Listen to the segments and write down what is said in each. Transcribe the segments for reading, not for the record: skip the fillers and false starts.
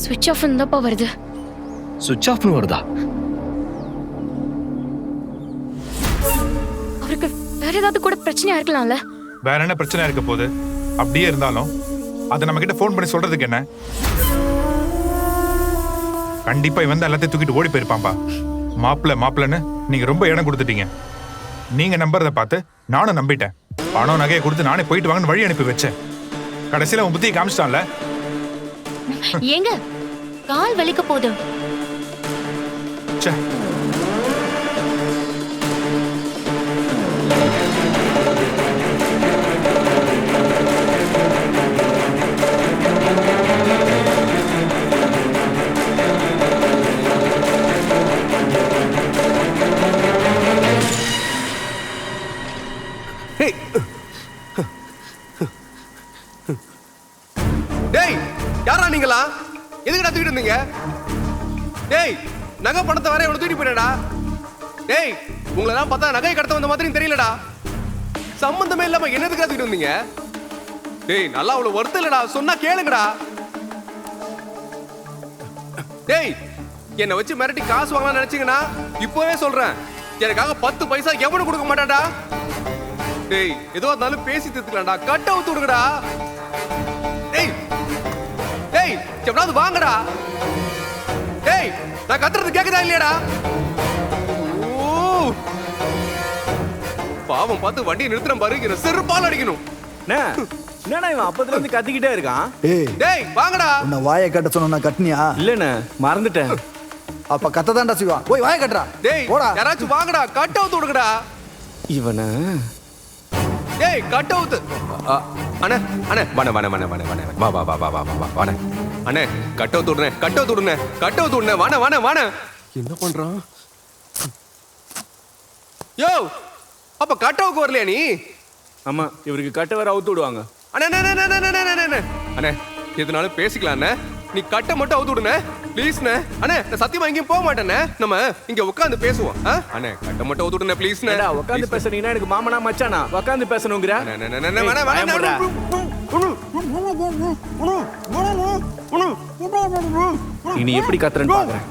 ஸ்விட்ச் ஆஃப் தான்ப்பா வருது. சுவிட்ச் ஆஃப்னு வருதா? அவருக்கு வேற ஏதாவது கூட பிரச்சனையா இருக்கலாம்ல? வேற என்ன பிரச்சனை இருக்க போகுது? அப்படியே இருந்தாலும் அதை நம்ம கிட்ட ஃபோன் பண்ணி சொல்றதுக்கு என்ன? கண்டிப்பா இவன் தான் எல்லாத்தையும் தூக்கிட்டு ஓடி போயிருப்பான்பா. மாப்பிள்ளன்னு நீங்க ரொம்ப இடம் கொடுத்துட்டீங்க. நீங்க நம்புறதை பார்த்து நானும் நம்பிட்டேன். பணம் நகையை கொடுத்து நானே போயிட்டு வாங்கன்னு வழி அனுப்பி வச்சேன். கடைசியில உன் புத்தியை காமிச்சிட்டான்ல. ஏங்க கால் வலிக்க போகுது. ச்சே. டேய் யாரா நீங்களா? எதுக்குடா தூக்கிட்டு வந்தீங்க? டேய் நகை பணத்தை வர இவனை தூக்கிட்டு போயிடா. டேய் உங்களெல்லாம் பார்த்தா நகை கடத்த வந்த மாதிரி தெரியலடா. சம்பந்தமே இல்லாம என்னதுக்கு தூக்கிட்டு வந்தீங்க? டேய் நல்லா அவ்வளவு வருத்தம் இல்லடா, சொன்னா கேளுங்கடா. டேய் என்னை வச்சு மிரட்டி காசு வாங்கலாம் நினைச்சீங்கன்னா இப்பவே சொல்றேன், எனக்காக 10 பைசா எவனும் கொடுக்க மாட்டான்டா. டேய் ஏதோ இருந்தாலும் பேசி தீர்த்துக்கலாம்டா, கட்ட அவுத்து விடுங்கடா. டேய் டேய் எவனாவது வாங்கடா. டேய் நான் கத்துறது கேக்குதா இல்லையாடா? ஓ பாவம் பார்த்து வண்டியை நிறுத்துறேன் பாரு, செருப்பால் அடிக்கணும். என்னடா இவன் அப்பத்துல இருந்து கத்திக்கிட்டே இருக்கான்? டேய் வாங்கடா. உன்னை வாயை கட்ட சொன்னா கட்டினியா? இல்லண்ணே மறந்துட்டேன். அப்ப கத்ததான்டா செய்வா. போய் வாயை கட்டுறா. டேய் போடா. யாராச்சும் வாங்கடா, கட்ட அவுத்து விடுங்கடா. இவனை டேய் கட்ட அவுத்து. அண்ணே அண்ணே வண வண வண வண வண வா வா வா வா வா வா வண அண்ணே கட்ட அவுத்து விடுனே, கட்ட அவுத்து விடுனே, கட்ட அவுத்து விடுனே. வண வண வண. என்ன பண்றான்? யோ அப்ப கட்டவுக்கு வரலையா நீ? ஆமா இவருக்கு கட்ட வர அவுத்து விடுவாங்க. அண்ணே அண்ணே அண்ணே அண்ணே அண்ணே அண்ணே அண்ணே எதுனாலும் பேசிக்கலாம் அண்ணே. நீ கட்ட மட்டும் அவுத்து விடுனே ப்ளீஸ்ண்ணே. அண்ணே நான் சத்தியமா எங்கேயும் போக மாட்டேண்ணே, நம்ம இங்க உட்காந்து பேசுவோம். அண்ணே கட்ட மட்டும் அவுத்து விடுனே ப்ளீஸ்ண்ணே. உட்காந்து பேசுறீங்கன்னா எனக்கு மாமனா மச்சானா உட்காந்து பேசணுங்கிற? நீ எப்படி கத்துறன்னு பாக்குறேன்.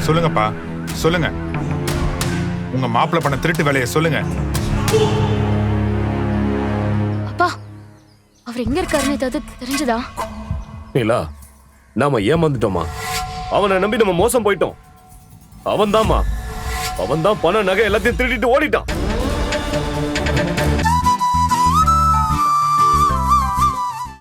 சொல்லுங்கப்பா சொல்லுங்க, உங்க மாப்பிள்ளை பண்ண திருட்டு வேலையை சொல்லுங்க. அப்பா அவர் எங்க இருக்காருன்னு ஏதாவது தெரிஞ்சதா? இல்ல நாம ஏமாந்துட்டோமா? அவனை நம்பி நம்ம மோசம் போயிட்டோம். அவன் தான் பண நகை எல்லாத்தையும் திருடிட்டு ஓடிட்டான்.